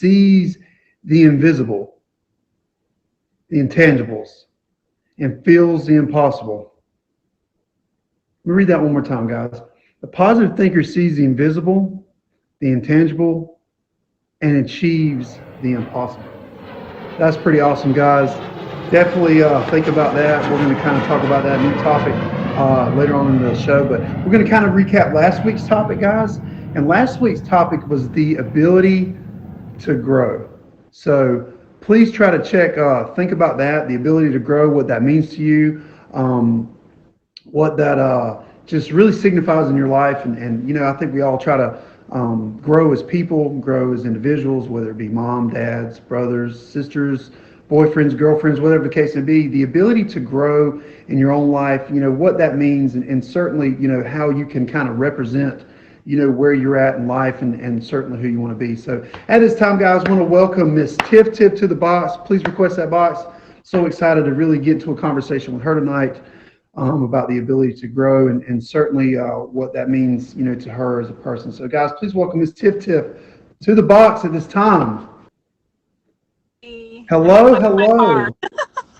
sees the invisible, the intangibles, and feels the impossible. Let me read that one more time, guys. The positive thinker sees the invisible, the intangible, and achieves the impossible. That's pretty awesome, guys. Definitely think about that. We're going to kind of talk about that new topic later on in the show, but we're going to kind of recap last week's topic, guys. And last week's topic was the ability to grow. So please try to think about that, the ability to grow, what that means to you, what that just really signifies in your life. And I think we all try to grow as people, grow as individuals, whether it be mom, dads, brothers, sisters, boyfriends, girlfriends, whatever the case may be. The ability to grow in your own life, what that means, and certainly, how you can kind of represent, where you're at in life, and certainly who you want to be. So at this time, guys, I want to welcome Miss Tiff to the box. Please request that box. So excited to really get into a conversation with her tonight about the ability to grow, and certainly what that means, to her as a person. So, guys, please welcome Miss Tiff to the box at this time. Hello.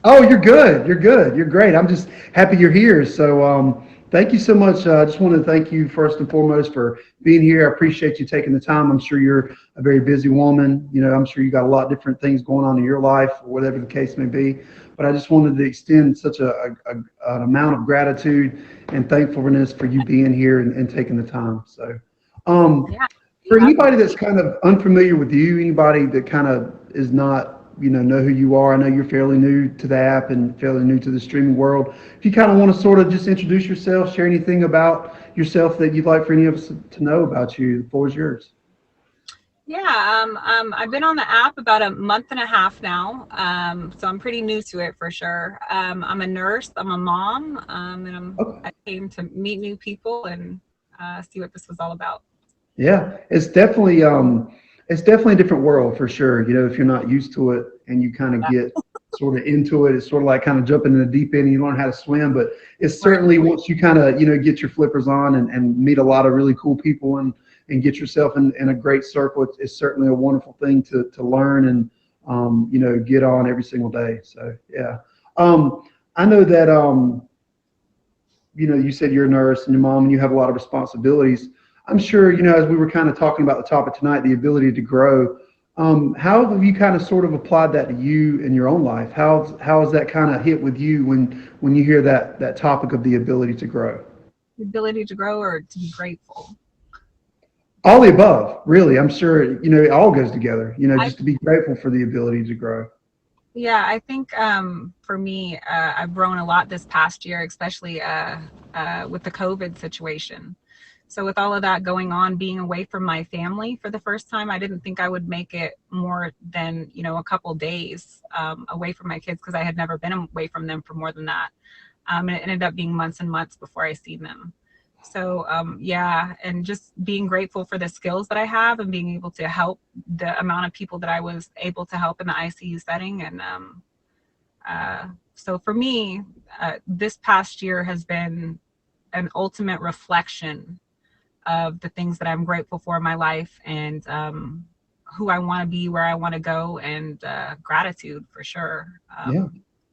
Oh, you're good. You're great. I'm just happy you're here. So, thank you so much. I just want to thank you first and foremost for being here. I appreciate you taking the time. I'm sure you're a very busy woman. I'm sure you got a lot of different things going on in your life, or whatever the case may be. But I just wanted to extend such an amount of gratitude and thankfulness for you being here and taking the time. So, for anybody that's kind of unfamiliar with you, anybody that kind of is not, know who you are. I know you're fairly new to the app and fairly new to the streaming world. If you kind of want to sort of just introduce yourself, share anything about yourself that you'd like for any of us to know about you, the floor is yours. Yeah, I've been on the app about a month and a half now, so I'm pretty new to it for sure. I'm a nurse, I'm a mom, and I came to meet new people and see what this was all about. Yeah, it's definitely a different world for sure. If you're not used to it and you kind of get sort of into it, it's sort of like kind of jumping in the deep end and you learn how to swim. But it's certainly once you kind of, get your flippers on and meet a lot of really cool people and get yourself in a great circle, it's certainly a wonderful thing to learn and, get on every single day. So, yeah. I know that, you said you're a nurse and your mom and you have a lot of responsibilities. I'm sure, as we were kind of talking about the topic tonight, the ability to grow, how have you kind of sort of applied that to you in your own life? How has that kind of hit with you when you hear that topic of the ability to grow? The ability to grow or to be grateful? All the above, really. I'm sure, it all goes together, just to be grateful for the ability to grow. Yeah, I think for me, I've grown a lot this past year, especially with the COVID situation. So with all of that going on, being away from my family for the first time, I didn't think I would make it more than, a couple days away from my kids because I had never been away from them for more than that. And it ended up being months and months before I seen them. So, and just being grateful for the skills that I have and being able to help the amount of people that I was able to help in the ICU setting. And so for me, this past year has been an ultimate reflection of the things that I'm grateful for in my life and who I want to be, where I want to go, and gratitude for sure. Yeah,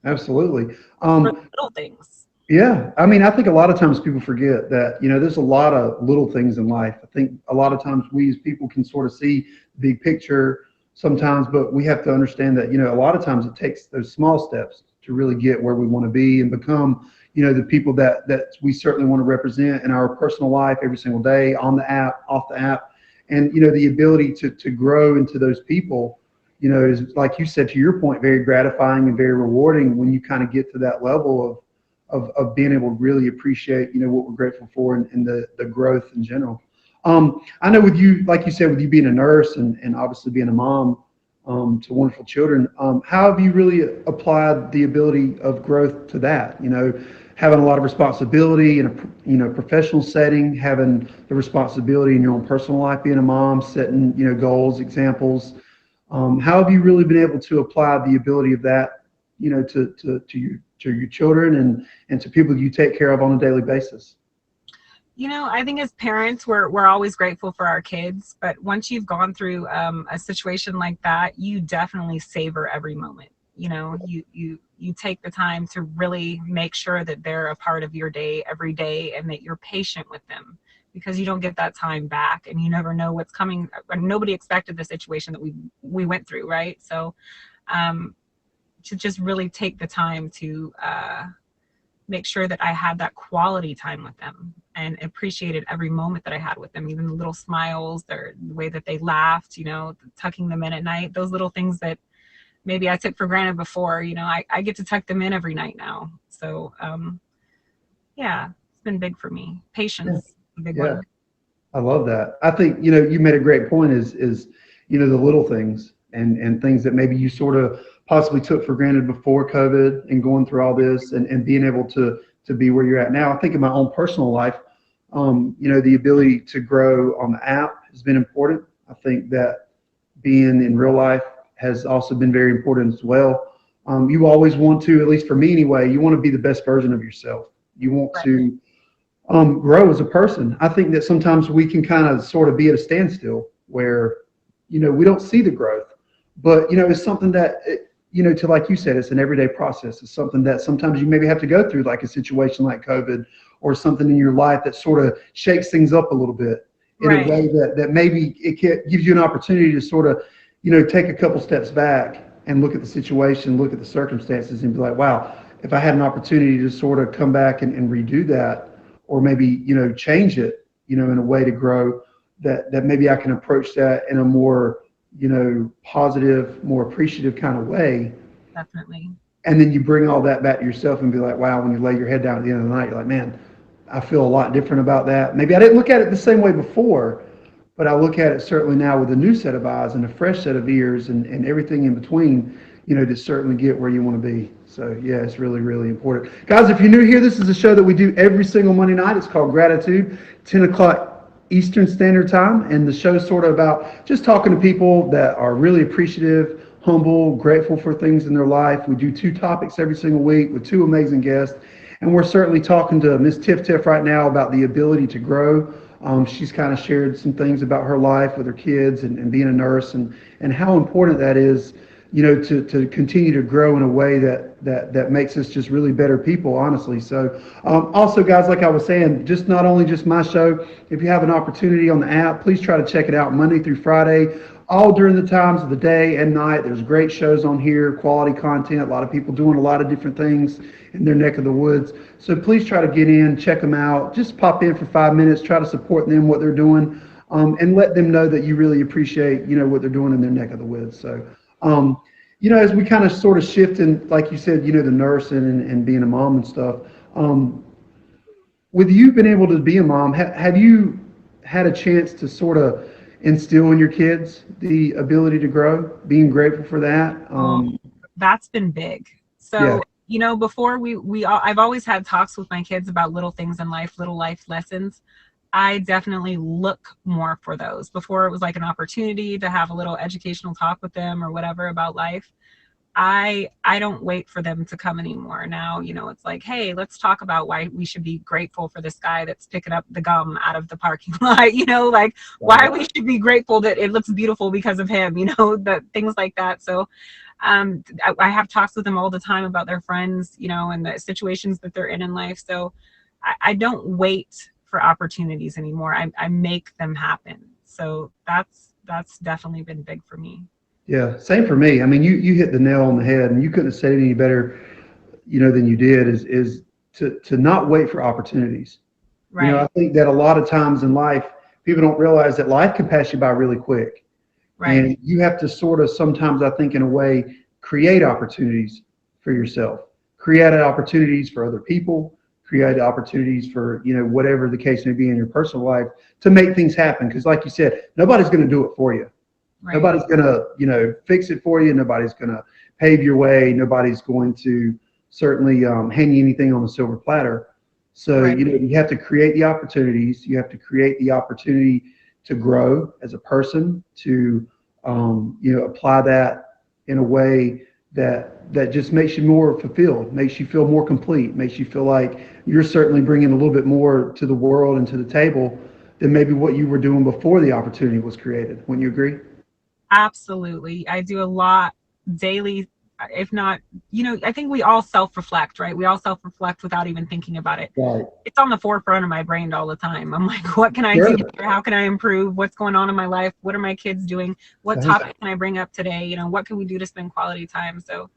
absolutely. For little things. Yeah, I mean, I think a lot of times people forget that, there's a lot of little things in life. I think a lot of times we as people can sort of see the big picture sometimes, but we have to understand that, a lot of times it takes those small steps to really get where we want to be and become, the people that we certainly want to represent in our personal life every single day, on the app, off the app. And, the ability to grow into those people, is, like you said, to your point, very gratifying and very rewarding when you kind of get to that level of being able to really appreciate, what we're grateful for and the growth in general. I know with you, like you said, with you being a nurse and obviously being a mom to wonderful children, how have you really applied the ability of growth to that? Having a lot of responsibility in a professional setting, having the responsibility in your own personal life, being a mom, setting goals, examples. How have you really been able to apply the ability of that, to your children and to people you take care of on a daily basis? I think as parents, we're always grateful for our kids, but once you've gone through a situation like that, you definitely savor every moment. You take the time to really make sure that they're a part of your day every day, and that you're patient with them, because you don't get that time back, and you never know what's coming. Nobody expected the situation that we went through, right? So um, to just really take the time to make sure that I had that quality time with them and appreciated every moment that I had with them, even the little smiles, the way that they laughed, tucking them in at night, those little things that maybe I took for granted before. I get to tuck them in every night now. So yeah, it's been big for me. Yeah. Patience, a big Yeah. one. I love that. I think, you made a great point is, the little things and things that maybe you sort of possibly took for granted before COVID and going through all this and being able to be where you're at now. I think in my own personal life, the ability to grow on the app has been important. I think that being in real life has also been very important as well. You always want to, at least for me anyway, you want to be the best version of yourself. You want Right. to grow as a person. I think that sometimes we can kind of sort of be at a standstill where, we don't see the growth, but, it's something that, to like you said, it's an everyday process. It's something that sometimes you maybe have to go through, like a situation like COVID or something in your life that sort of shakes things up a little bit in a Right. way that maybe gives you an opportunity to sort of, take a couple steps back and look at the situation, look at the circumstances and be like, wow, if I had an opportunity to sort of come back and redo that, or maybe change it in a way to grow, that maybe I can approach that in a more positive, more appreciative kind of way. Definitely. And then you bring all that back to yourself and be like, wow, when you lay your head down at the end of the night, you're like, man, I feel a lot different about that. Maybe I didn't look at it the same way before, but I look at it certainly now with a new set of eyes and a fresh set of ears and everything in between, to certainly get where you want to be. So yeah, it's really, really important. Guys, if you're new here, this is a show that we do every single Monday night. It's called Gratitude, 10 o'clock Eastern Standard Time. And the show's sort of about just talking to people that are really appreciative, humble, grateful for things in their life. We do 2 topics every single week with 2 amazing guests. And we're certainly talking to Miss Tiff Tiff right now about the ability to grow. She's kind of shared some things about her life with her kids and being a nurse and how important that is, to continue to grow in a way that makes us just really better people, honestly. So also, guys, like I was saying, just not only just my show, if you have an opportunity on the app, please try to check it out Monday through Friday, all during the times of the day and night. There's great shows on here, quality content, a lot of people doing a lot of different things in their neck of the woods. So please try to get in, check them out. Just pop in for 5 minutes, try to support them, what they're doing, and let them know that you really appreciate, what they're doing in their neck of the woods. So, as we kind of sort of shift in, like you said, the nursing and being a mom and stuff, with you being able to be a mom, have you had a chance to sort of instill in your kids the ability to grow, being grateful for that? That's been big. Yeah, So, before I've always had talks with my kids about little things in life, little life lessons. I definitely look more for those. Before, it was like an opportunity to have a little educational talk with them or whatever about life. I don't wait for them to come anymore. Now, it's like, hey, let's talk about why we should be grateful for this guy that's picking up the gum out of the parking lot, like why right. we should be grateful that it looks beautiful because of him, the things like that. So I have talks with them all the time about their friends, and the situations that they're in life. So I don't wait for opportunities anymore. I make them happen. So that's definitely been big for me. Yeah, same for me. I mean, you hit the nail on the head, and you couldn't have said it any better, than you did. Is to not wait for opportunities. I Right, think that a lot of times in life, people don't realize that life can pass you by really quick. right, And you have to sort of sometimes, I think, in a way, create opportunities for yourself, create opportunities for other people, create opportunities for, whatever the case may be in your personal life to make things happen. Because like you said, nobody's going to do it for you. right, Nobody's going to, fix it for you. Nobody's going to pave your way. Nobody's going to certainly hand you anything on a silver platter. So, right. you have to create the opportunities. You have to create the opportunity to grow as a person, to, apply that in a way that just makes you more fulfilled, makes you feel more complete, makes you feel like you're certainly bringing a little bit more to the world and to the table than maybe what you were doing before the opportunity was created. Wouldn't you agree? Absolutely. I do a lot daily, if not, I think we all self-reflect, right? We all self-reflect without even thinking about it. Right. It's on the forefront of my brain all the time. I'm like, what can I do Sure. better? How can I improve? What's going on in my life? What are my kids doing? What Same. topic can I bring up today? What can we do to spend quality time? So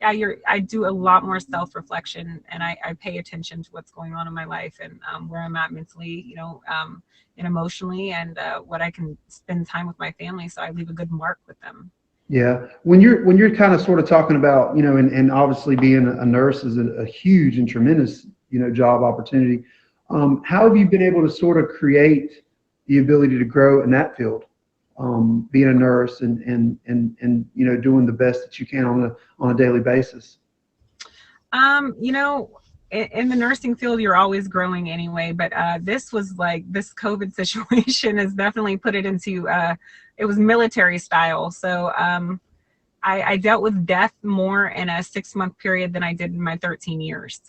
yeah, I do a lot more self-reflection, and I pay attention to what's going on in my life, and where I'm at mentally, and emotionally, and what I can spend time with my family, so I leave a good mark with them. Yeah. When you're kind of sort of talking about, and obviously being a nurse is a huge and tremendous, job opportunity. How have you been able to sort of create the ability to grow in that field? Being a nurse and doing the best that you can on a daily basis. You know, in the nursing field, you're always growing anyway, but this was like this COVID situation has definitely put it into, it was military style. So I dealt with death more in a 6-month period than I did in my 13 years.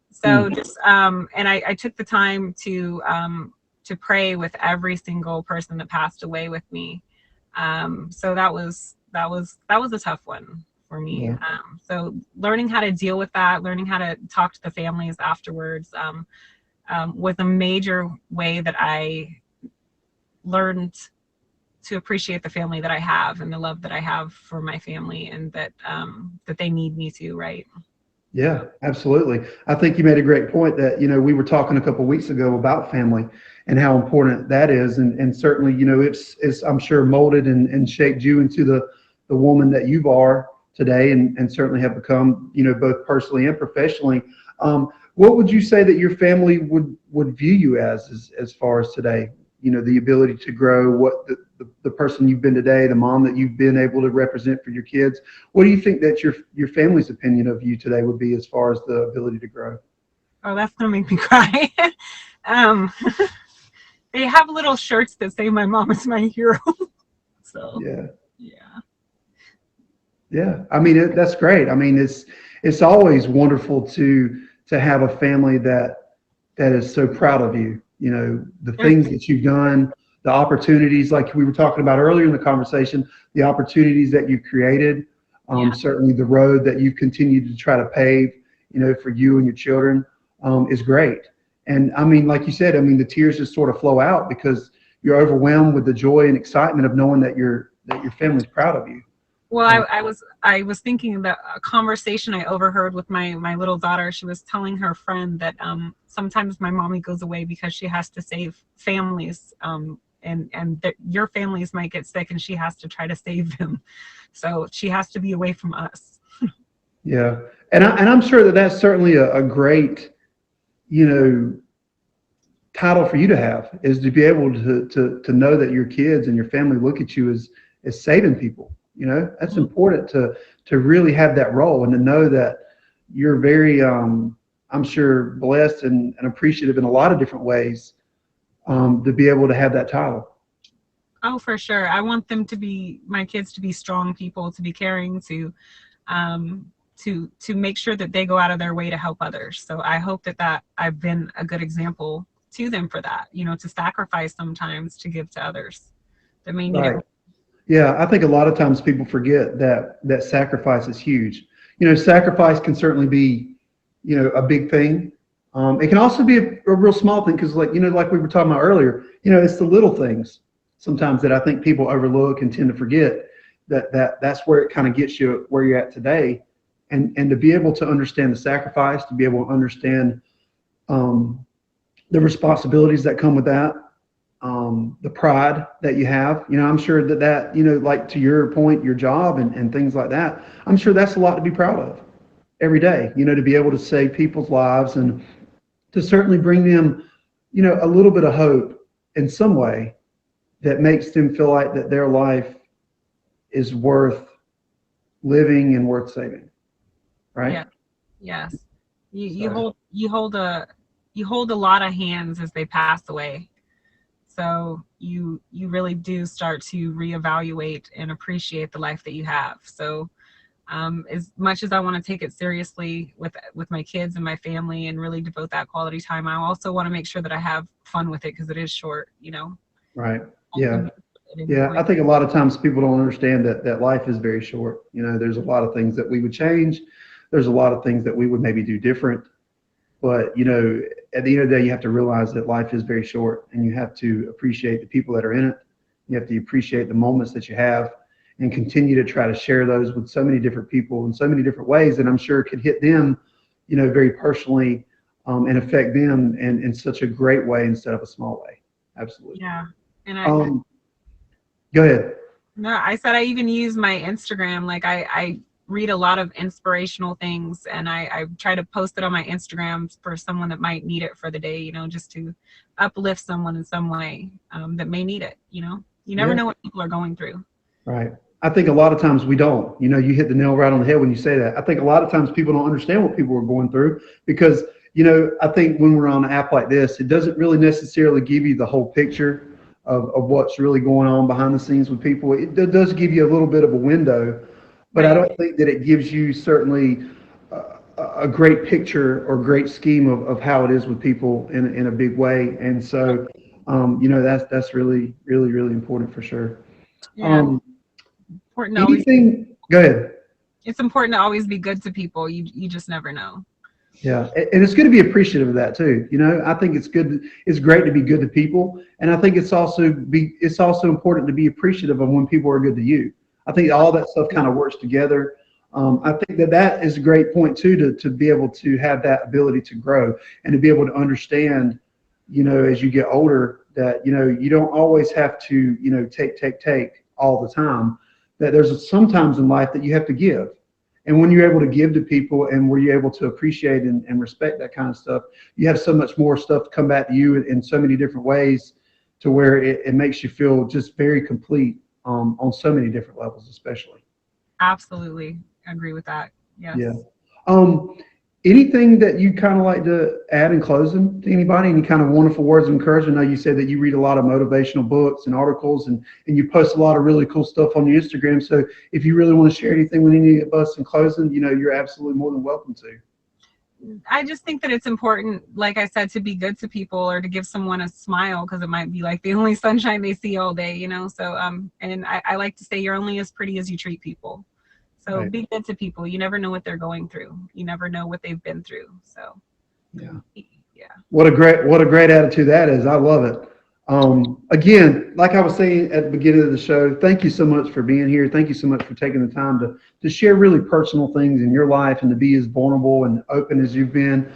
So Mm. just, and I took the time to pray with every single person that passed away with me. So that was a tough one for me. Yeah. So learning how to deal with that, learning how to talk to the families afterwards, was a major way that I learned to appreciate the family that I have and the love that I have for my family, and that they need me to, right? Yeah, absolutely. I think you made a great point that, we were talking a couple of weeks ago about family and how important that is. And certainly, it's I'm sure molded and shaped you into the woman that you are today and certainly have become, both personally and professionally. What would you say that your family would view you as far as today? The ability to grow, what the person you've been today, the mom that you've been able to represent for your kids. What do you think that your family's opinion of you today would be as far as the ability to grow? Oh, that's gonna make me cry. um, they have little shirts that say my mom is my hero. So Yeah. yeah. Yeah. I mean, that's great. I mean, it's always wonderful to have a family that is so proud of you. The things that you've done, the opportunities, like we were talking about earlier in the conversation, the opportunities that you created, Yeah. certainly the road that you've continued to try to pave, for you and your children, is great. And I mean, like you said, I mean, the tears just sort of flow out because you're overwhelmed with the joy and excitement of knowing that your family's proud of you. Well, Um, I was thinking about a conversation I overheard with my little daughter. She was telling her friend that sometimes my mommy goes away because she has to save families, and that your families might get sick and she has to try to save them. So she has to be away from us. yeah. And I'm sure that that's certainly a great, you know, title for you to have is to be able to know that your kids and your family look at you as saving people. That's important to really have that role and to know that you're very, I'm sure, blessed and appreciative in a lot of different ways, to be able to have that title. Oh, for sure. I want them to be my kids to be strong people, to be caring, to make sure that they go out of their way to help others. So I hope that I've been a good example to them for that, to sacrifice sometimes to give to others that may need it. Right. Yeah, I think a lot of times people forget that sacrifice is huge. Sacrifice can certainly be, a big thing. It can also be a real small thing because, like we were talking about earlier, it's the little things sometimes that I think people overlook and tend to forget that's where it kind of gets you where you're at today, and to be able to understand the sacrifice, to be able to understand um, the responsibilities that come with that, the pride that you have. I'm sure that like to your point, your job and things like that, I'm sure that's a lot to be proud of every day, to be able to save people's lives and to certainly bring them, a little bit of hope in some way that makes them feel like that their life is worth living and worth saving. Right. Yeah. Yes. You So, hold a lot of hands as they pass away. So you really do start to reevaluate and appreciate the life that you have. So As much as I want to take it seriously with my kids and my family and really devote that quality time, I also want to make sure that I have fun with it because it is short, you know. Right. I can Yeah. do it at any Yeah. I point. think a lot of times people don't understand that life is very short. You know, there's a lot of things that we would change. There's a lot of things that we would maybe do different. But, you know, at the end of the day, you have to realize that life is very short and you have to appreciate the people that are in it. You have to appreciate the moments that you have and continue to try to share those with so many different people in so many different ways that I'm sure could hit them, you know, very personally, and affect them in such a great way instead of a small way. Absolutely. Yeah. And Um, Go ahead. no, I said I even use my Instagram. Like I read a lot of inspirational things and I try to post it on my Instagram for someone that might need it for the day, you know, just to uplift someone in some way that may need it, you know. You never Yeah. know what people are going through. Right. I think a lot of times we don't. You know, you hit the nail right on the head when you say that. I think a lot of times people don't understand what people are going through because, you know, I think when we're on an app like this, it doesn't really necessarily give you the whole picture of what's really going on behind the scenes with people. Does give you a little bit of a window, but I Right. don't think that it gives you certainly a great picture or great scheme of how it is with people in a big way. And so, you know, that's really, really, really important for sure. Yeah. Um, Important to always Anything, go ahead. it's important to always be good to people. You just never know. Yeah, and it's good to be appreciative of that too. You know, I think it's good. It's great to be good to people, and I think it's also important to be appreciative of when people are good to you. I think all that stuff kind of works together. I think that is a great point too to be able to have that ability to grow and to be able to understand, you know, as you get older that you know you don't always have to take all the time. That there's sometimes in life that you have to give. And when you're able to give to people and where you're able to appreciate and respect that kind of stuff, you have so much more stuff to come back to you in so many different ways to where it makes you feel just very complete on so many different levels, especially. Absolutely agree with that. Yeah. Yes. Um, Anything that you kind of like to add in closing to anybody? Any kind of wonderful words of encouragement? I know you said that you read a lot of motivational books and articles and you post a lot of really cool stuff on your Instagram. So if you really want to share anything with any of us in closing, you know, you're absolutely more than welcome to. I just think that it's important, like I said, to be good to people or to give someone a smile because it might be like the only sunshine they see all day, you know. So and I like to say you're only as pretty as you treat people. So Right. be good to people. You never know what they're going through. You never know what they've been through. So Yeah. yeah. What a great attitude that is. I love it. Again, like I was saying at the beginning of the show, thank you so much for being here. Thank you so much for taking the time to share really personal things in your life and to be as vulnerable and open as you've been.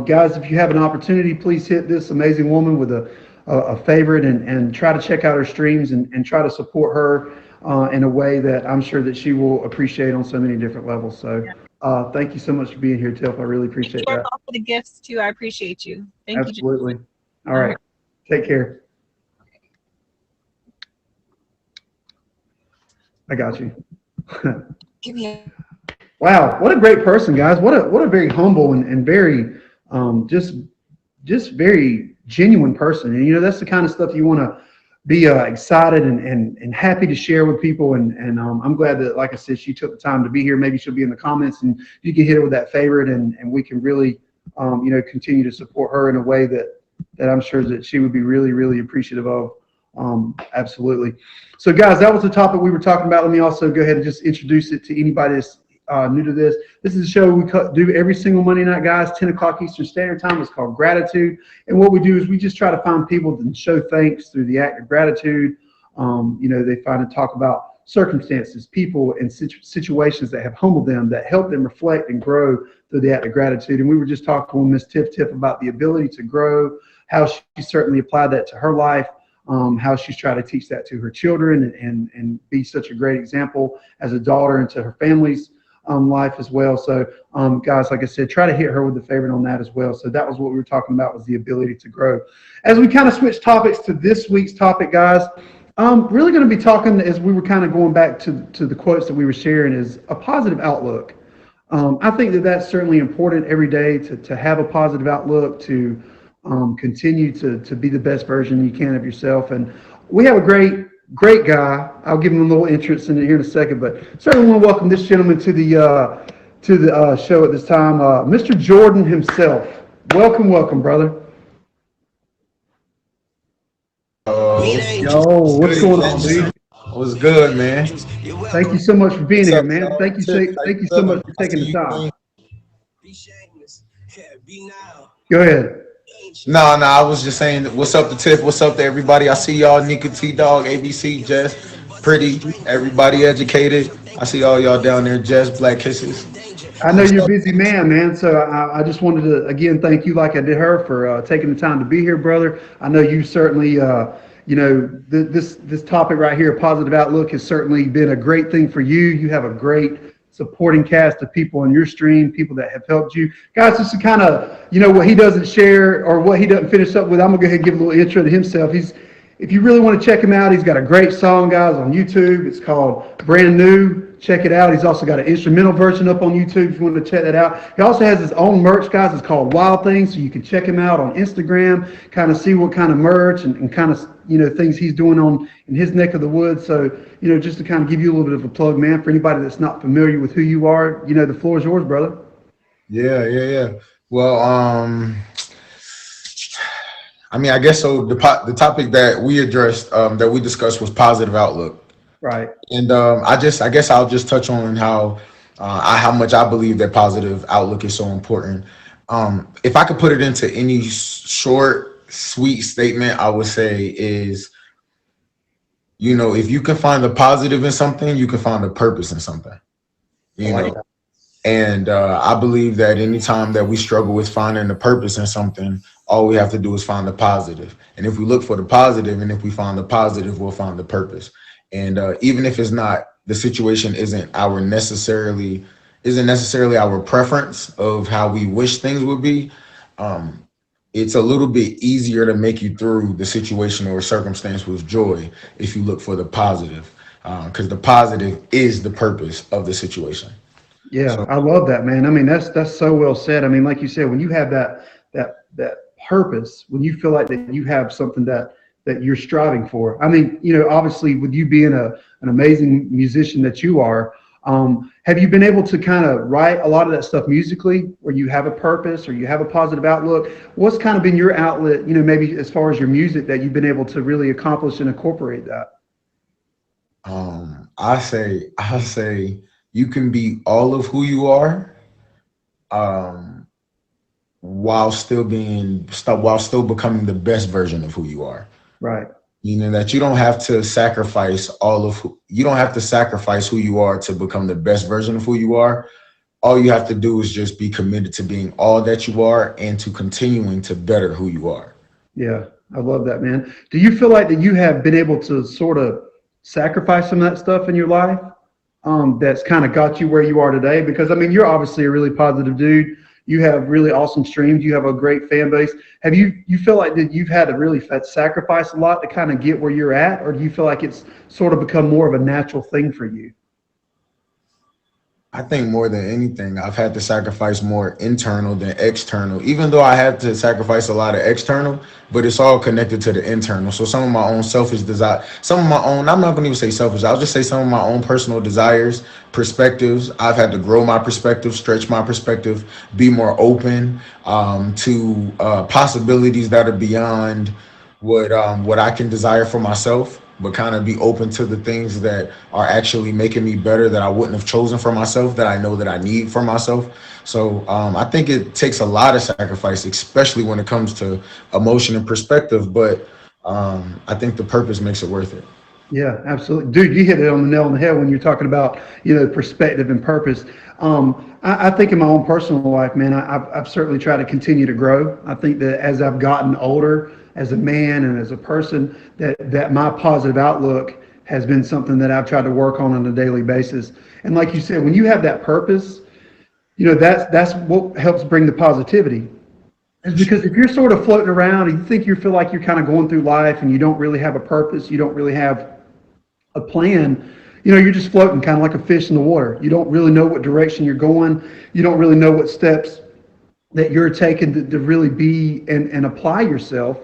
Guys, if you have an opportunity, please hit this amazing woman with a favorite and try to check out her streams and try to support her in a way that I'm sure that she will appreciate on so many different levels. So thank you so much for being here, Tiff. I really Thank appreciate you that. all for the gifts too. I appreciate you. Thank you, Absolutely. Jamison. All All right. right. Take care. I got you. Give me a Wow, what a great person, guys. What a very humble and very just very genuine person. And you know, that's the kind of stuff you want to be excited and happy to share with people. And I'm glad that, like I said, she took the time to be here. Maybe she'll be in the comments and you can hit her with that favorite and we can really you know, continue to support her in a way that I'm sure that she would be really, really appreciative of. Absolutely. So, guys, that was the topic we were talking about. Let me also go ahead and just introduce it to anybody that's new to this. This is a show we do every single Monday night, guys, 10 o'clock Eastern Standard Time. It's called Gratitude. And what we do is we just try to find people that show thanks through the act of gratitude. You know, they find and talk about circumstances, people, and situations that have humbled them, that help them reflect and grow through the act of gratitude. And we were just talking with Miss Tiff about the ability to grow, how she certainly applied that to her life. How she's trying to teach that to her children and be such a great example as a daughter and to her family's life as well. So, guys, like I said, try to hit her with the favorite on that as well. So that was what we were talking about, was the ability to grow. As we kind of switch topics to this week's topic, guys, really going to be talking, as we were kind of going back to the quotes that we were sharing, is a positive outlook. I think that that's certainly important every day to have a positive outlook, to continue to be the best version you can of yourself. And we have a great Great guy. I'll give him a little entrance in here in a second, but certainly want to welcome this gentleman to the show at this time, Mr. Jordan himself. Welcome, welcome, brother. Yo, what's Good going on, evening. dude? What's good, man? Thank you so much for being What's here, up, man. y'all? Tiff, how you Thank you so feeling? much for I taking see the you, time. Queen. Go ahead. No, I was just saying, what's up to Tiff? What's up to everybody? I see y'all, Nika T Dog, ABC, Jess, Pretty, everybody educated. I see all y'all down there, Jess, Black Kisses. I know What's you're a up? busy man, man. So I just wanted to again thank you, like I did her, for taking the time to be here, brother. I know you certainly, this topic right here, positive outlook, has certainly been a great thing for you. You have a great supporting cast of people on your stream, people that have helped you, guys. Just to kind of, what he doesn't share or what he doesn't finish up with, I'm gonna go ahead and give a little intro to himself. If you really want to check him out, he's got a great song, guys, on YouTube. It's called Brand New. Check it out. He's also got an instrumental version up on YouTube if you want to check that out. He also has his own merch, guys. It's called Wild Things. So you can check him out on Instagram, kind of see what kind of merch and kind of, things he's doing on in his neck of the woods. So, just to kind of give you a little bit of a plug, man, for anybody that's not familiar with who you are, the floor is yours, brother. Yeah. Well, I mean, I guess so. The topic that we addressed, that we discussed, was positive outlook. Right. And I guess I'll just touch on how much I believe that positive outlook is so important. If I could put it into any short, sweet statement, I would say is, if you can find the positive in something, you can find the purpose in something. You I like know, that. and I believe that anytime that we struggle with finding the purpose in something, all we have to do is find the positive. And if we look for the positive, and if we find the positive, we'll find the purpose. And even if it's not, the situation isn't necessarily our preference of how we wish things would be. It's a little bit easier to make you through the situation or circumstance with joy if you look for the positive, because the positive is the purpose of the situation. Yeah, So I love that, man. I mean, that's so well said. I mean, like you said, when you have that purpose, when you feel like that you have something that you're striving for. I mean, obviously, with you being an amazing musician that you are, have you been able to kind of write a lot of that stuff musically, where you have a purpose or you have a positive outlook? What's kind of been your outlet, maybe as far as your music, that you've been able to really accomplish and incorporate that? I say you can be all of who you are, um, while still becoming the best version of who you are. Right. Meaning that you don't have to sacrifice you don't have to sacrifice who you are to become the best version of who you are. All you have to do is just be committed to being all that you are and to continuing to better who you are. Yeah, I love that, man. Do you feel like that you have been able to sort of sacrifice some of that stuff in your life, that's kind of got you where you are today? Because I mean, you're obviously a really positive dude. You have really awesome streams. You have a great fan base. You feel like that you've had to really sacrifice a lot to kind of get where you're at, or do you feel like it's sort of become more of a natural thing for you? I think more than anything, I've had to sacrifice more internal than external, even though I had to sacrifice a lot of external, but it's all connected to the internal. So some of my own selfish desire, I'm not going to even say selfish, I'll just say some of my own personal desires, perspectives. I've had to grow my perspective, stretch my perspective, be more open to possibilities that are beyond what I can desire for myself, but kind of be open to the things that are actually making me better, that I wouldn't have chosen for myself, that I know that I need for myself. So I think it takes a lot of sacrifice, especially when it comes to emotion and perspective. But I think the purpose makes it worth it. Yeah, absolutely. Dude, you hit it on the nail on the head when you're talking about, perspective and purpose. I think in my own personal life, man, I've certainly tried to continue to grow. I think that as I've gotten older, as a man and as a person, that my positive outlook has been something that I've tried to work on a daily basis. And like you said, when you have that purpose, that's what helps bring the positivity. Is because if you're sort of floating around and you feel like you're kind of going through life and you don't really have a purpose, you don't really have a plan, you're just floating kind of like a fish in the water. You don't really know what direction you're going. You don't really know what steps that you're taking to really be and apply yourself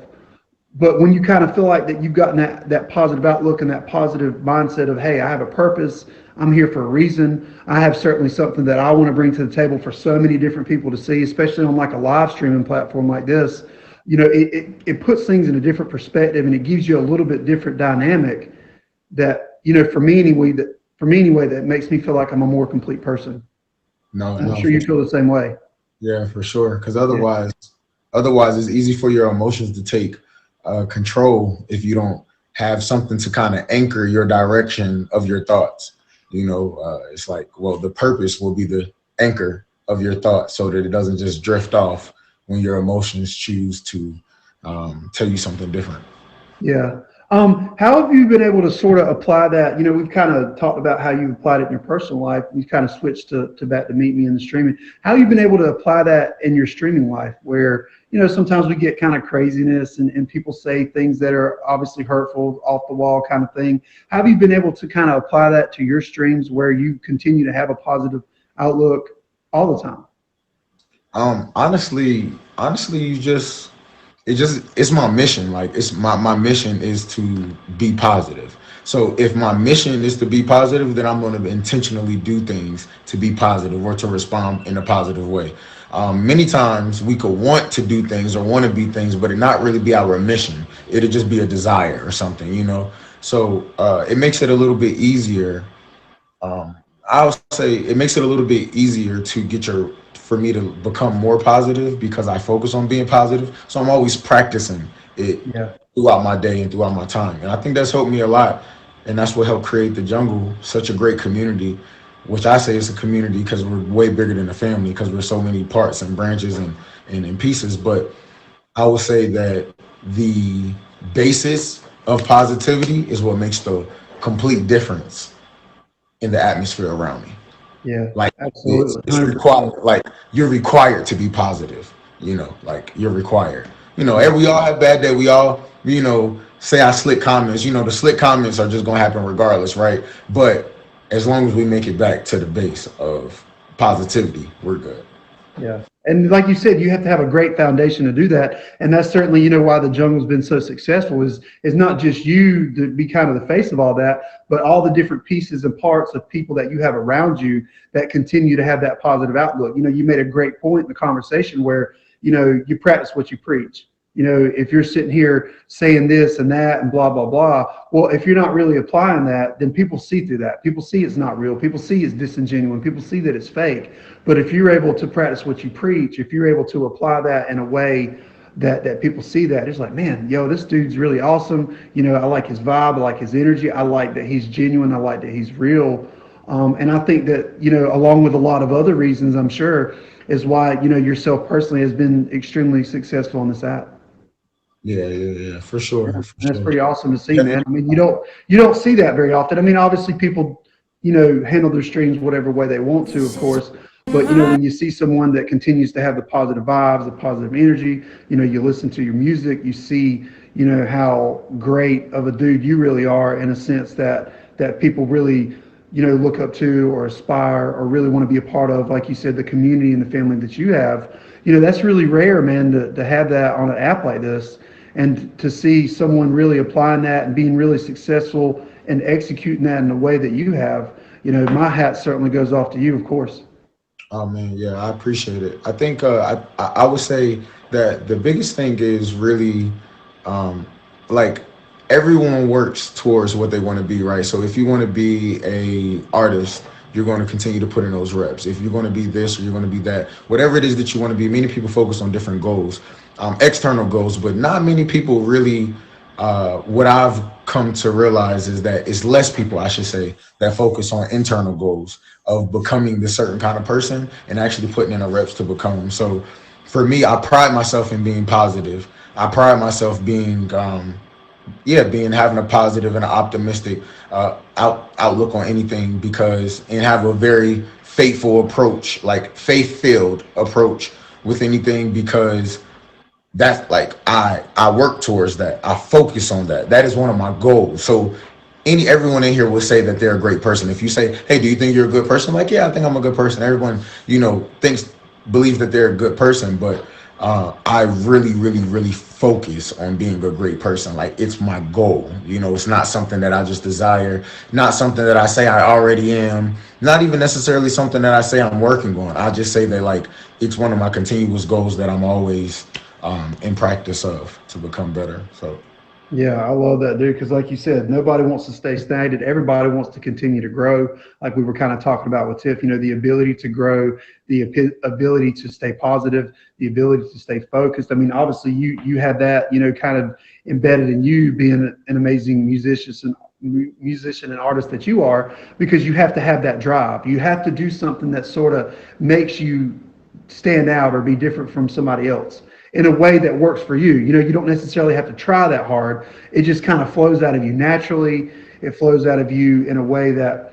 But when you kind of feel like that you've gotten that positive outlook and that positive mindset of, hey, I have a purpose, I'm here for a reason, I have certainly something that I want to bring to the table for so many different people to see, especially on like a live streaming platform like this, it puts things in a different perspective, and it gives you a little bit different dynamic that, for me anyway, that makes me feel like I'm a more complete person. No, I'm no, sure for you sure. feel the same way. Yeah, for sure. Because Yeah. otherwise, it's easy for your emotions to take control if you don't have something to kind of anchor your direction of your thoughts. It's like, well, the purpose will be the anchor of your thoughts so that it doesn't just drift off when your emotions choose to tell you something different. Yeah. How have you been able to sort of apply that? We've kind of talked about how you applied it in your personal life. We kind of switched to back to meet me in the streaming. How have you been able to apply that in your streaming life where, sometimes we get kind of craziness and people say things that are obviously hurtful, off the wall kind of thing. How have you been able to kind of apply that to your streams where you continue to have a positive outlook all the time? Honestly, it's my mission. Like, it's my mission is to be positive. So if my mission is to be positive, then I'm going to intentionally do things to be positive or to respond in a positive way. Many times we could want to do things or want to be things, but it not really be our mission. It'll just be a desire or something. So it makes it a little bit easier. I'll say it makes it a little bit easier for me to become more positive because I focus on being positive. So I'm always practicing it Yeah. throughout my day and throughout my time. And I think that's helped me a lot. And that's what helped create the jungle, such a great community, which I say is a community because we're way bigger than a family because we're so many parts and branches and pieces. But I would say that the basis of positivity is what makes the complete difference in the atmosphere around me. Yeah. Like, it's Absolutely. it's 100%. required. Like, you're required to be positive. Like, you're required. Yeah. We all have bad day. We all, say our slick comments. The slick comments are just gonna happen regardless, right? But as long as we make it back to the base of positivity, we're good. Yeah. And like you said, you have to have a great foundation to do that. And that's certainly, why the jungle's been so successful is not just you to be kind of the face of all that, but all the different pieces and parts of people that you have around you that continue to have that positive outlook. You made a great point in the conversation where, you practice what you preach. If you're sitting here saying this and that and blah, blah, blah, well, if you're not really applying that, then people see through that. People see it's not real. People see it's disingenuous. People see that it's fake. But if you're able to practice what you preach, if you're able to apply that in a way that people see that, it's like, man, yo, this dude's really awesome. I like his vibe. I like his energy. I like that he's genuine. I like that he's real. And I think that, along with a lot of other reasons, I'm sure, is why, yourself personally has been extremely successful on this app. Yeah, yeah, yeah, for Yeah, sure, for and that's sure. pretty awesome to see, Yeah, man. I mean, you don't see that very often. I mean, obviously people, handle their streams whatever way they want to, of course. But when you see someone that continues to have the positive vibes, the positive energy, you listen to your music, you see, how great of a dude you really are in a sense that people really, look up to or aspire or really want to be a part of, like you said, the community and the family that you have. That's really rare, man, to have that on an app like this. And to see someone really applying that and being really successful and executing that in the way that you have, my hat certainly goes off to you, of course. oh man, yeah, I appreciate it. I think I would say that the biggest thing is really um, like, everyone works towards what they want to be, right? So if you want to be a artist, you're going to continue to put in those reps. If you're going to be this or you're going to be that, whatever it is that you want to be, many people focus on different goals, external goals, but not many people really. What I've come to realize is that it's less people, I should say, that focus on internal goals of becoming this certain kind of person and actually putting in the reps to become them. So for me, I pride myself in being positive. I pride myself being having a positive and an optimistic outlook on anything, and have a very faithful approach, like faith-filled approach with anything, because that's like, I work towards that. I focus on that. That is one of my goals. So everyone in here will say that they're a great person. If you say, hey, do you think you're a good person? I'm like, yeah, I think I'm a good person. Everyone, believes that they're a good person, but I really, really, really focus on being a great person. Like it's my goal. You know, it's not something that I just desire, not something that I say I already am, not even necessarily something that I say I'm working on. I just say that like it's one of my continuous goals that I'm always in practice of to become better. So Yeah, I love that, dude. Because, like you said, nobody wants to stay stagnant. Everybody wants to continue to grow. Like we were kind of talking about with Tiff, the ability to grow, the ability to stay positive, the ability to stay focused. I mean, obviously, you have that, kind of embedded in you, being an amazing musician and artist that you are, because you have to have that drive. You have to do something that sort of makes you stand out or be different from somebody else in a way that works for you. You don't necessarily have to try that hard. It just kind of flows out of you naturally. It flows out of you in a way that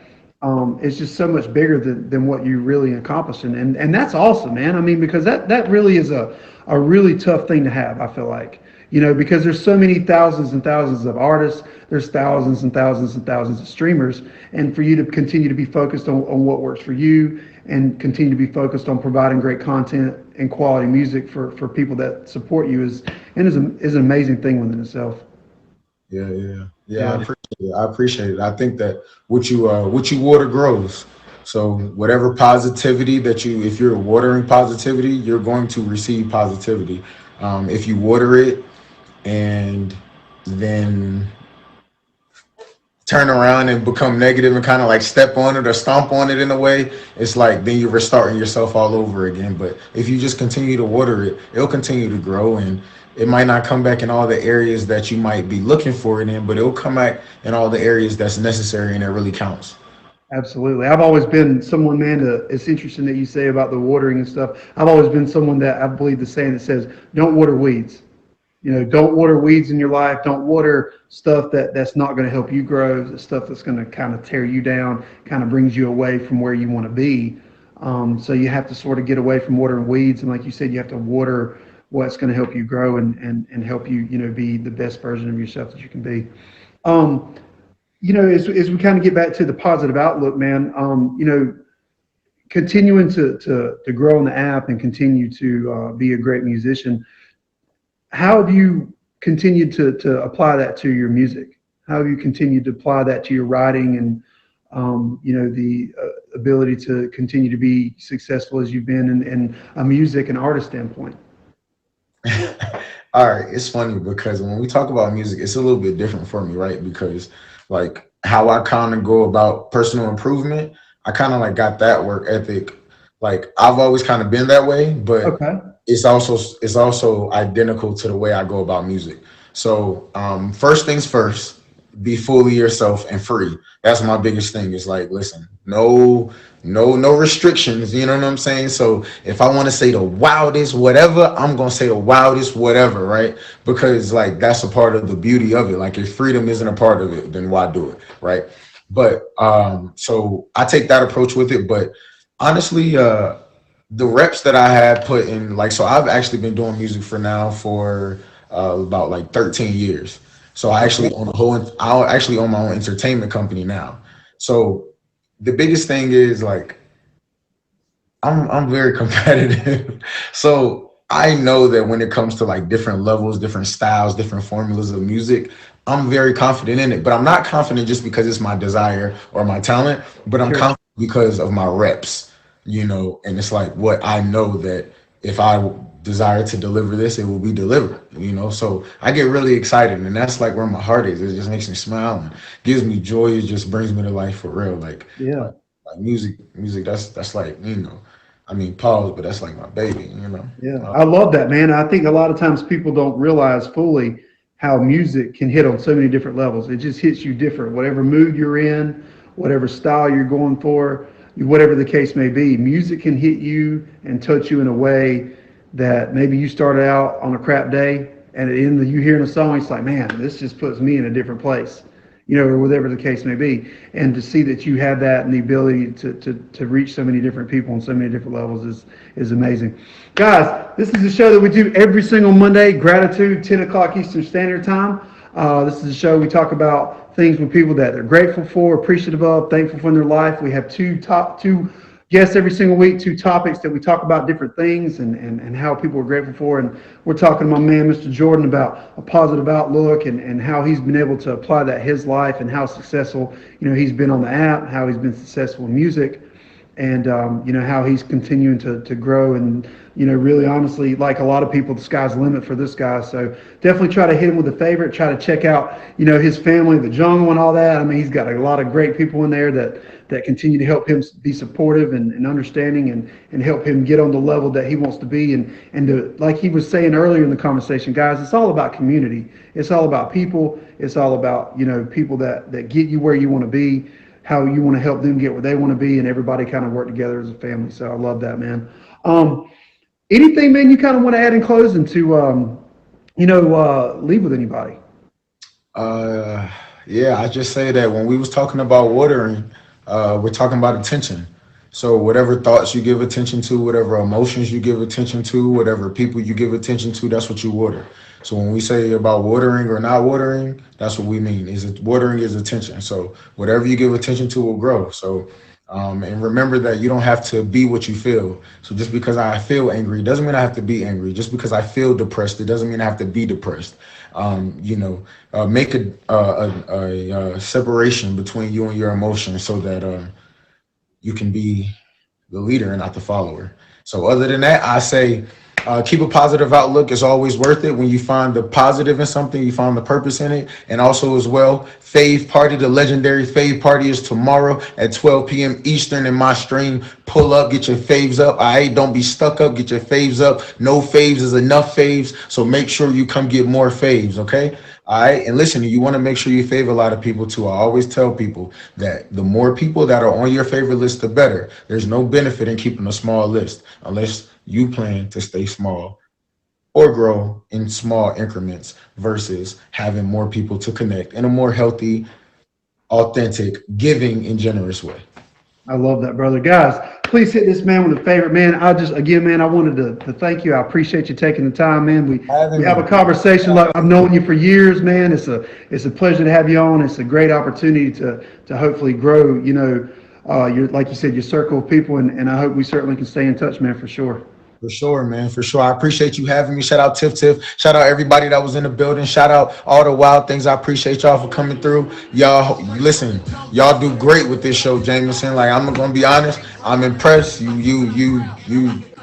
is just so much bigger than what you really accomplish. And that's awesome, man. I mean, because that really is a really tough thing to have, I feel like. Because there's so many thousands and thousands of artists, there's thousands and thousands and thousands of streamers, and for you to continue to be focused on what works for you and continue to be focused on providing great content and quality music for people that support you is an amazing thing within itself. yeah, Yeah, I appreciate it. I think that what you water grows. So whatever positivity that if you're watering positivity, you're going to receive positivity. If you water it and then turn around and become negative and kind of like step on it or stomp on it in a way, it's like then you're restarting yourself all over again. But if you just continue to water it, it'll continue to grow, and it might not come back in all the areas that you might be looking for it in, but it'll come back in all the areas that's necessary and it really counts. absolutely. I've always been someone, man, it's interesting that you say about the watering and stuff. I've always been someone that I believe the saying that says, don't water weeds. Don't water weeds in your life. Don't water stuff that's not going to help you grow, the stuff that's going to kind of tear you down, kind of brings you away from where you want to be. So you have to sort of get away from watering weeds. And like you said, you have to water what's going to help you grow and help you, be the best version of yourself that you can be. Um, as we kind of get back to the positive outlook, man, continuing to grow on the app and continue to be a great musician, how have you continued to apply that to your music? How have you continued to apply that to your writing and, the ability to continue to be successful as you've been in a music and artist standpoint? All right, it's funny because when we talk about music, it's a little bit different for me, right? Because like how I kind of go about personal improvement, I kind of like got that work ethic. Like I've always kind of been that way, but Okay. it's also identical to the way I go about music. So first things first, be fully yourself and free. That's my biggest thing. Is like, listen, no restrictions. You know what I'm saying? So if I want to say the wildest whatever, I'm gonna say the wildest whatever, right? Because like that's a part of the beauty of it. Like if freedom isn't a part of it, then why do it, right? But so I take that approach with it. But honestly, the reps that I had put in, like, so I've actually been doing music for about like 13 years. So Okay. I actually own my own entertainment company now. So the biggest thing is like I'm very competitive. So I know that when it comes to like different levels, different styles, different formulas of music, I'm very confident in it. But I'm not confident just because it's my desire or my talent, but I'm Sure. confident because of my reps, and it's like what I know that if I desire to deliver this, it will be delivered. So I get really excited, and that's like where my heart is. It just makes me smile and gives me joy. It just brings me to life for real. Yeah. Like music. That's like I mean, pause, but that's like my baby. Yeah, I love that, man. I think a lot of times people don't realize fully how music can hit on so many different levels. It just hits you different, whatever mood you're in, whatever style you're going for, whatever the case may be. Music can hit you and touch you in a way that maybe you started out on a crap day, and at the end of you hearing a song, it's like, man, this just puts me in a different place, or whatever the case may be. And to see that you have that and the ability to reach so many different people on so many different levels is amazing. Guys, this is a show that we do every single Monday, Gratitude, 10 o'clock Eastern Standard Time. This is a show we talk about things with people that they're grateful for, appreciative of, thankful for in their life. We have two guests every single week, 2 topics that we talk about different things and how people are grateful for. And we're talking to my man, Mr. Jordan, about a positive outlook and how he's been able to apply that in his life and how successful, he's been on the app, how he's been successful in music, and how he's continuing to grow. And really honestly, like a lot of people, the sky's the limit for this guy. So definitely try to hit him with a favorite, try to check out his family, the jungle and all that. I mean, he's got a lot of great people in there that continue to help him be supportive and understanding and help him get on the level that he wants to be. And to, like he was saying earlier in the conversation, guys, it's all about community. It's all about people. It's all about people that get you where you want to be, how you want to help them get where they want to be, and everybody kind of work together as a family. So I love that, man. Anything, man, you kind of want to add in closing to, leave with anybody? Yeah, I just say that when we was talking about watering, we're talking about attention. So whatever thoughts you give attention to, whatever emotions you give attention to, whatever people you give attention to, that's what you water. So when we say about watering or not watering, that's what we mean. Watering is attention. So whatever you give attention to will grow. So and remember that you don't have to be what you feel. So just because I feel angry doesn't mean I have to be angry. Just because I feel depressed, it doesn't mean I have to be depressed. Make a separation between you and your emotions so that you can be the leader and not the follower. So other than that, I say keep a positive outlook. It's always worth it. When you find the positive in something, you find the purpose in it. And also as well, Fave Party, the legendary Fave Party is tomorrow at 12 p.m. Eastern in my stream. Pull up, get your faves up. All right, don't be stuck up, get your faves up. No faves is enough faves. So make sure you come get more faves, okay? All right, and listen, you want to make sure you favor a lot of people too. I always tell people that the more people that are on your favorite list, the better. There's no benefit in keeping a small list unless you plan to stay small or grow in small increments versus having more people to connect in a more healthy, authentic, giving, and generous way. I love that, brother. Guys, please hit this man with a favorite, man. I wanted to thank you. I appreciate you taking the time, man. We have a conversation like I've known you for years, man. It's a pleasure to have you on. It's a great opportunity to hopefully grow, your, like you said, your circle of people. And I hope we certainly can stay in touch, man, for sure. For sure, man. For sure. I appreciate you having me. Shout out Tiff. Shout out everybody that was in the building. Shout out all the wild things. I appreciate y'all for coming through. Y'all, listen, y'all do great with this show, Jamison. Like, I'm gonna be honest, I'm impressed. You.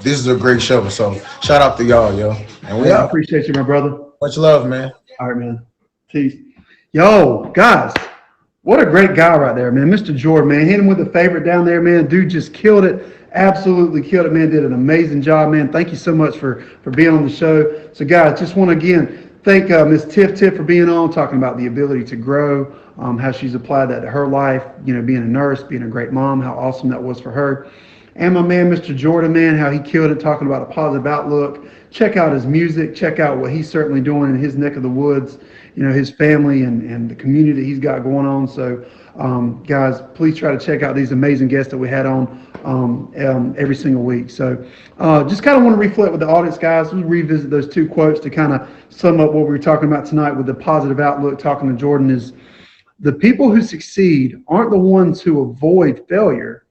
This is a great show. So shout out to y'all, yo. And I appreciate you, my brother. Much love, man. All right, man. Peace. Yo, guys, what a great guy right there, man. Mr. Jordan, man. Hit him with a favorite down there, man. Dude just killed it. Absolutely killed it, man. Did an amazing job, man. Thank you so much for being on the show. So, guys, just want to again thank Miss Tiff for being on, talking about the ability to grow, how she's applied that to her life, being a nurse, being a great mom, how awesome that was for her. And my man, Mr. Jordan, man, how he killed it, talking about a positive outlook. Check out his music. Check out what he's certainly doing in his neck of the woods, his family and the community that he's got going on. So, guys, please try to check out these amazing guests that we had on every single week. So just kind of want to reflect with the audience, guys. We'll revisit those 2 quotes to kind of sum up what we were talking about tonight with the positive outlook. Talking to Jordan is, the people who succeed aren't the ones who avoid failure.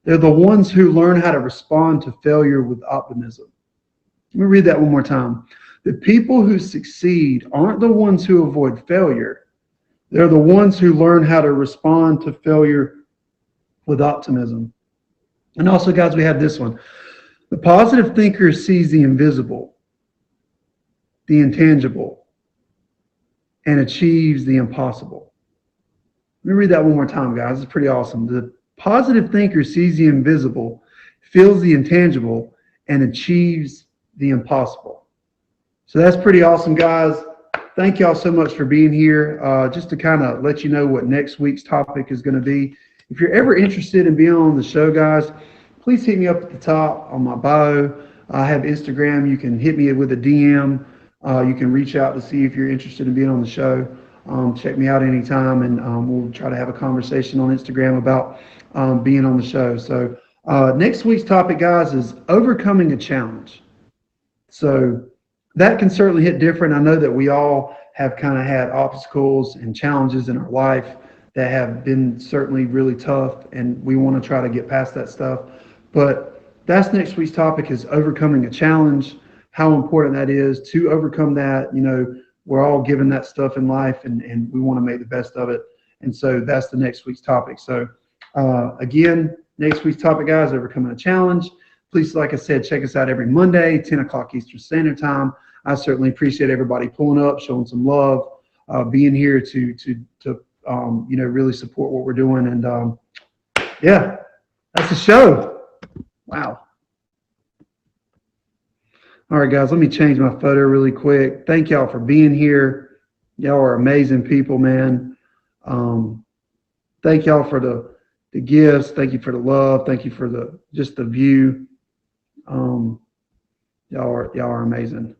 They're the ones who learn how to respond to failure with optimism. Let me read that one more time. The people who succeed aren't the ones who avoid failure. They're the ones who learn how to respond to failure with optimism. And also, guys, we have this one. The positive thinker sees the invisible, the intangible, and achieves the impossible. Let me read that one more time, guys. It's pretty awesome. The positive thinker sees the invisible, feels the intangible, and achieves the impossible. So that's pretty awesome, guys. Thank y'all so much for being here. Just to kind of let you know what next week's topic is going to be. If you're ever interested in being on the show, guys, please hit me up at the top on my bio. I have Instagram. You can hit me with a DM. You can reach out to see if you're interested in being on the show. Check me out anytime, and we'll try to have a conversation on Instagram about being on the show. So next week's topic, guys, is overcoming a challenge. So that can certainly hit different. I know that we all have kind of had obstacles and challenges in our life that have been certainly really tough, and we want to try to get past that stuff. But that's next week's topic, is overcoming a challenge, how important that is to overcome that. You know, we're all given that stuff in life, and we want to make the best of it. And so that's the next week's topic. So again, next week's topic, guys, overcoming a challenge. Please, like I said, check us out every Monday, 10 o'clock Eastern Standard Time. I certainly appreciate everybody pulling up, showing some love, being here to you know, really support what we're doing. And yeah, that's the show. Wow. All right, guys, let me change my photo really quick. Thank y'all for being here. Y'all are amazing people, man. Thank y'all for the gifts. Thank you for the love. Thank you for just the view. Y'all are amazing.